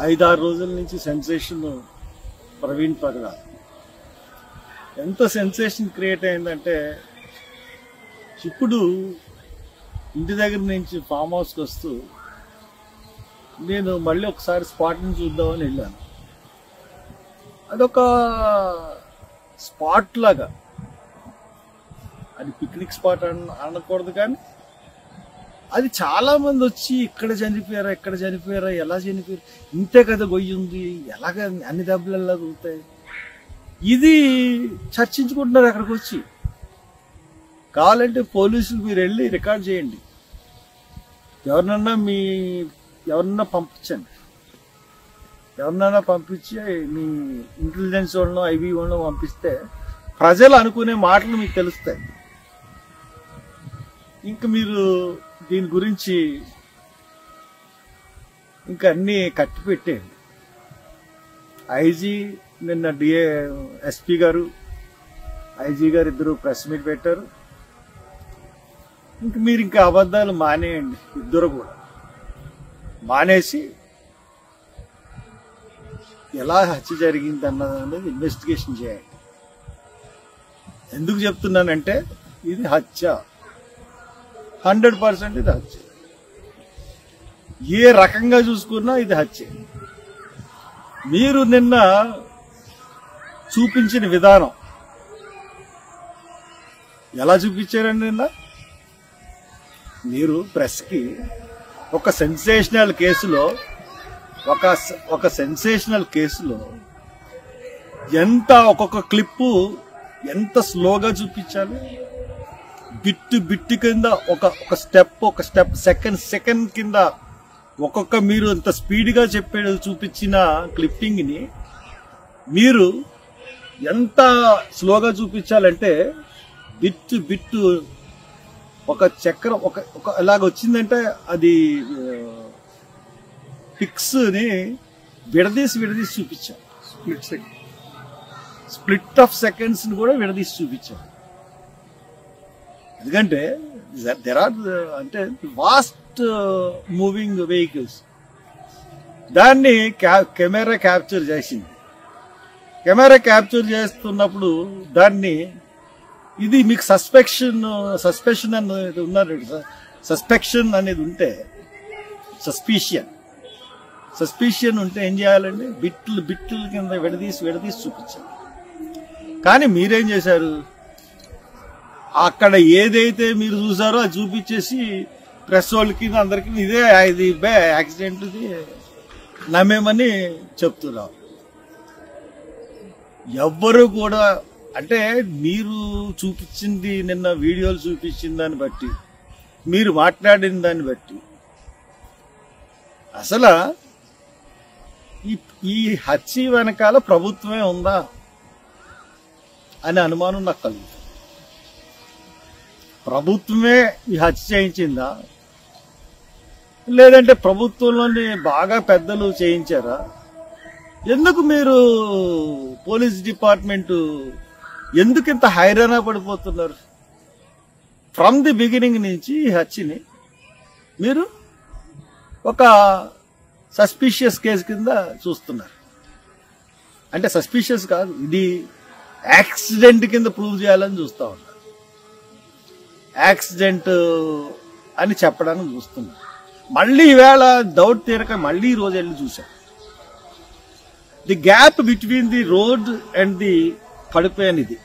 5-6 రోజుల నుంచి సెన్సేషన్ ప్రవీణ్ పగడ. ఎంత సెన్సేషన్ క్రియేట్ అయిందంటే, ఇప్పుడు ఇంటి దగ్గర నుంచి ఫామ్ హౌస్కి వస్తూ నేను మళ్ళీ ఒకసారి స్పాట్ని చూద్దామని వెళ్ళాను. అదొక స్పాట్ లాగా, అది పిక్నిక్ స్పాట్ అనకూడదు, కానీ అది చాలా మంది వచ్చి ఇక్కడ చనిపోయారా, ఎలా చనిపోయారు, ఇంతే కదా గొయ్యి ఉంది, ఎలాగ అన్ని దెబ్బలు ఎలా దొరుకుతాయి, ఇది చర్చించుకుంటున్నారు అక్కడికి వచ్చి. కావాలంటే పోలీసులు మీరు వెళ్ళి రికార్డ్ చేయండి, ఎవరినన్నా పంపించండి, ఎవరినైనా పంపించి మీ ఇంటెలిజెన్స్ వాళ్ళను ఐబీ వాళ్ళను పంపిస్తే ప్రజలు అనుకునే మాటలు మీకు తెలుస్తాయి. ఇంకా మీరు దీని గురించి ఇంకా అన్నీ కట్టి పెట్టేయండి. ఐజీ నిన్న ఎస్పీ గారు, ఐజీ గారు ఇద్దరు ప్రెస్ మీట్ పెట్టారు. ఇంక మీరు ఇంకా అబద్ధాలు మానేయండి, ఇద్దరు కూడా మానేసి ఎలా హత్య జరిగింది అన్నది ఇన్వెస్టిగేషన్ చేయండి. ఎందుకు చెప్తున్నానంటే ఇది హత్య, 100% ఇది హత్య. ఏ రకంగా చూసుకున్నా ఇది హత్య. మీరు నిన్న చూపించిన విధానం ఎలా చూపించారండి? నిన్న మీరు ప్రెస్కి ఒక సెన్సేషనల్ కేసులో ఎంత ఒక్కొక్క క్లిప్పు ఎంత స్లోగా చూపించాలి, బిట్టు కింద ఒక స్టెప్ సెకండ్ కింద ఒక్కొక్క మీరు అంత స్పీడ్గా చూపించిన క్లిప్పింగ్ని మీరు ఎంత స్లోగా చూపించాలంటే బిట్టు ఒక చక్రం ఒక ఇలాగ వచ్చిందంటే అది పిక్స్ని విడదీసి చూపించాం. స్ప్లిట్ ఆఫ్ సెకండ్స్ని కూడా విడదీసి చూపించాం. ఎందుకంటే దెర్ ఆర్ అంటే వాస్ట్ మూవింగ్ వెహికల్స్, దాన్ని కెమెరా క్యాప్చర్ చేసింది. కెమెరా క్యాప్చర్ చేస్తున్నప్పుడు దాన్ని ఇది మీకు సస్పెక్షన్ అనేది ఉన్నారు, సస్పెక్షన్ అనేది ఉంటే సస్పిషియన్ ఉంటే ఏం చేయాలండి? బిట్లు కింద విడదీసి చూపించాలి. కానీ మీరేం చేశారు? అక్కడ ఏదైతే మీరు చూసారో అది చూపించేసి ప్రెస్ వాళ్ళకి అందరికి ఇది యాక్సిడెంట్ ఇది నమ్మేమని చెప్తున్నారు. ఎవ్వరు కూడా అంటే మీరు చూపించింది నిన్న వీడియోలు చూపించిన దాన్ని బట్టి, మీరు మాట్లాడిన దాన్ని బట్టి అసలు ఈ హత్య వెనకాల ప్రభుత్వమే ఉందా అనే అనుమానం నాకు కలుగుతుంది. ప్రభుత్వమే ఈ హత్య చేయించిందా, లేదంటే ప్రభుత్వంలోని బాగా పెద్దలు చేయించారా? ఎందుకు మీరు పోలీస్ డిపార్ట్మెంటు ఎందుకు ఇంత హైరానా పడిపోతున్నారు? ఫ్రమ్ ది బిగినింగ్ నుంచి ఈ హత్యని మీరు ఒక సస్పిషియస్ కేసు కింద చూస్తున్నారు. అంటే సస్పిషియస్ కాదు, ఇది యాక్సిడెంట్ కింద ప్రూవ్ చేయాలని చూస్తూ ఉన్నారు. యాక్సిడెంట్ అని చెప్పడానికి చూస్తున్నారు. మళ్ళీ ఈవేళ డౌట్ తీరక మళ్ళీ ఈ రోజు వెళ్ళి చూశాం. The gap between the road and the పడిపోయానిది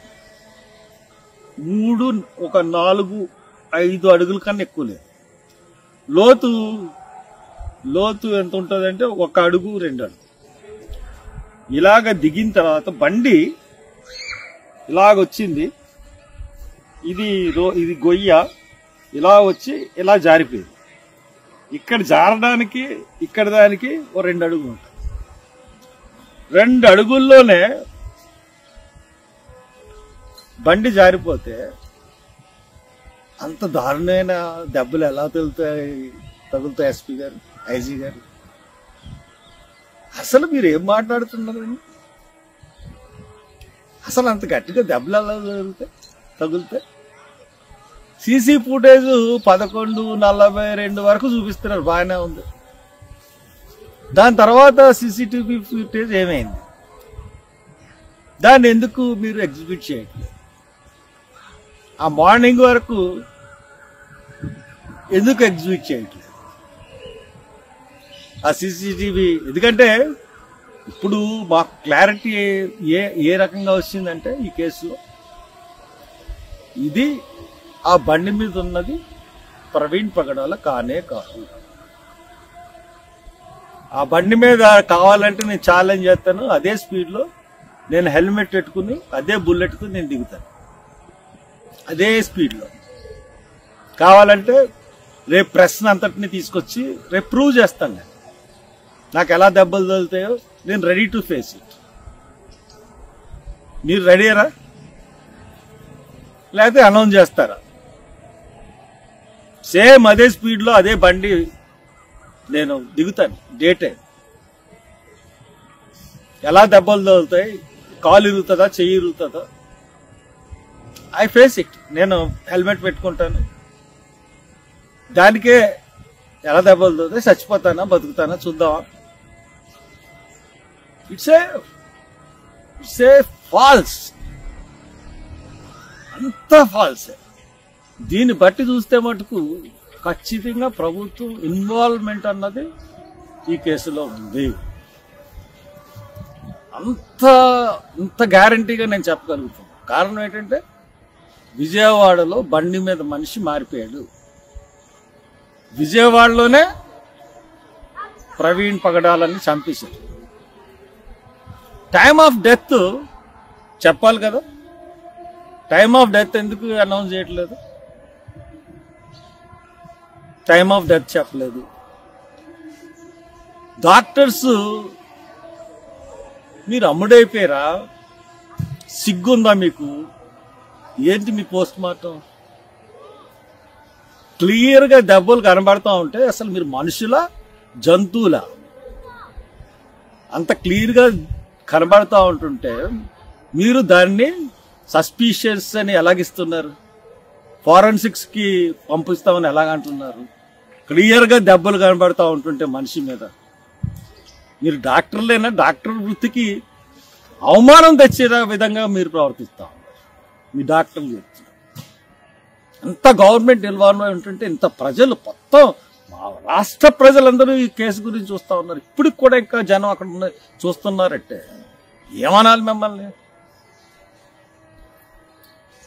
4-5 అడుగుల కన్నా ఎక్కువ లేదు. లోతు ఎంత ఉంటుందంటే 1 అడుగు 2 అడుగు. ఇలాగ దిగిన తర్వాత బండి ఇలాగొచ్చింది, ఇది గొయ్య ఇలా వచ్చి ఇలా జారిపోయింది. ఇక్కడ జారడానికి ఇక్కడ దానికి 2 అడుగులు ఉంటాయి. 2 అడుగుల్లోనే బండి జారిపోతే అంత దారుణమైన దెబ్బలు ఎలా తగులుతాయి ఎస్పీ గారు, ఐజీ గారు? అసలు మీరు ఏం మాట్లాడుతున్నారండి? అసలు అంత గట్టిగా దెబ్బలు ఎలా తగులుతాయి? సీసీ ఫుటేజ్ 11:42 వరకు చూపిస్తున్నారు, బాగానే ఉంది. దాని తర్వాత సీసీటీవీ ఫుటేజ్ ఏమైంది? దాన్ని ఎందుకు మీరు ఎగ్జిబిట్ చేయట్లేదు? ఆ మార్నింగ్ వరకు ఎందుకు ఎగ్జిబిట్ చేయట్లేదు ఆ సీసీటీవీ? ఎందుకంటే ఇప్పుడు మాకు క్లారిటీ ఏ రకంగా వచ్చిందంటే ఈ కేసులో ఇది ఆ బండి మీద ఉన్నది ప్రవీణ్ పగడాల కానే కాదు. ఆ బండి మీద కావాలంటే నేను ఛాలెంజ్ చేస్తాను, అదే స్పీడ్లో నేను హెల్మెట్ పెట్టుకుని అదే బుల్లెట్కు నేను దిగుతాను, అదే స్పీడ్లో. కావాలంటే రేపు ప్రెస్ అంతటిని తీసుకొచ్చి రేపు ప్రూవ్ చేస్తాను. నేను నాకు ఎలా దెబ్బలు తగులుతాయో నేను రెడీ టు ఫేస్ ఇట్. మీరు రెడీరా లేకపోతే అనౌన్స్ చేస్తారా? సేమ్ అదే స్పీడ్లో అదే బండి నేను దిగుతాను. డేటే ఎలా దెబ్బలు తగులుతాయి, కాలు ఇరుగుతుందా, చెయ్యి ఇరుగుతుందా, ఐ ఫేస్ ఇట్. నేను హెల్మెట్ పెట్టుకుంటాను, దానికే ఎలా దెబ్బలు తగులుతాయి, చచ్చిపోతానా బతుకుతానా చూద్దామా. ఇట్స్ ఏ ఫాల్స్, అంత ఫాల్సే. దీన్ని బట్టి చూస్తే మటుకు ఖచ్చితంగా ప్రభుత్వం ఇన్వాల్వ్మెంట్ అన్నది ఈ కేసులో ఉంది. అంత గ్యారంటీగా నేను చెప్పగలుగుతాను. కారణం ఏంటంటే విజయవాడలో బండి మీద మనిషి మారిపోయాడు. విజయవాడలోనే ప్రవీణ్ పగడాలని చంపేశారు. టైమ్ ఆఫ్ డెత్ చెప్పాలి కదా, టైమ్ ఆఫ్ డెత్ ఎందుకు అనౌన్స్ చేయట్లేదు? టైమ్ ఆఫ్ డెత్ చెప్పలేదు. డాక్టర్స్ మీరు అమ్ముడైపోయారా? సిగ్గుందా మీకు? ఏంటి మీ పోస్ట్ మార్టం? క్లియర్గా దెబ్బలు కనబడతా ఉంటే అసలు మీరు మనుషులా జంతువులా? అంత క్లియర్గా కనబడతా ఉంటుంటే మీరు దాన్ని సస్పీషియస్ అని ఎలాగిస్తున్నారు? ఫారెన్సిక్స్ కి పంపిస్తామని ఎలాగంటున్నారు? క్లియర్గా దెబ్బలు కనబడతా ఉంటుంటే మనిషి మీద మీరు డాక్టర్లేనా? డాక్టర్ వృత్తికి అవమానం తెచ్చే విధంగా మీరు ప్రవర్తిస్తా ఉన్నారు. మీ డాక్టర్లు ఎంత గవర్నమెంట్ ఇన్వాల్వ్ ఉంటుంటే ఇంత ప్రజలు మొత్తం రాష్ట్ర ప్రజలందరూ ఈ కేసు గురించి చూస్తూ ఉన్నారు. ఇప్పటికి కూడా ఇంకా జనం అక్కడ చూస్తున్నారంటే ఏమనాలి మిమ్మల్ని?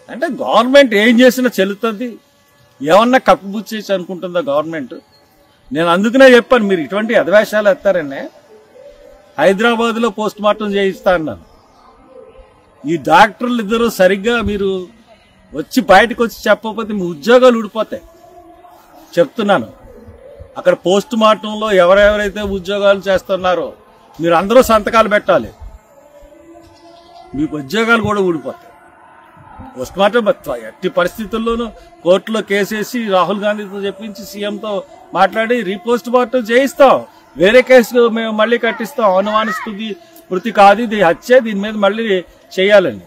అంటే గవర్నమెంట్ ఏం చేసినా చెల్లుతుంది, ఏమన్నా కప్పుబుచ్చేసి అనుకుంటుందా గవర్నమెంట్? నేను అందుకనే చెప్పాను, మీరు ఇటువంటి అధివేశాలు ఎత్తారనే హైదరాబాద్లో పోస్ట్ మార్టం చేయిస్తా అన్నాను. ఈ డాక్టర్లు ఇద్దరు సరిగ్గా మీరు వచ్చి బయటకు వచ్చి చెప్పకపోతే మీ ఉద్యోగాలు ఊడిపోతాయి. చెప్తున్నాను, అక్కడ పోస్ట్ మార్టంలో ఎవరెవరైతే ఉద్యోగాలు చేస్తున్నారో మీరు అందరూ సంతకాలు పెట్టాలి, మీకు ఉద్యోగాలు కూడా ఊడిపోతాయి. పోస్ట్ మార్టం ఎట్టి పరిస్థితుల్లోనూ కోర్టులో కేసేసి రాహుల్ గాంధీతో చెప్పించి సీఎంతో మాట్లాడి రీపోస్ట్ మార్టం చేయిస్తాం. వేరే కేసు మేము మళ్ళీ కట్టిస్తాం. అనుమానిస్తుంది మృతి కాదు, ఇది హత్య, దీని మీద మళ్ళీ చేయాలండి.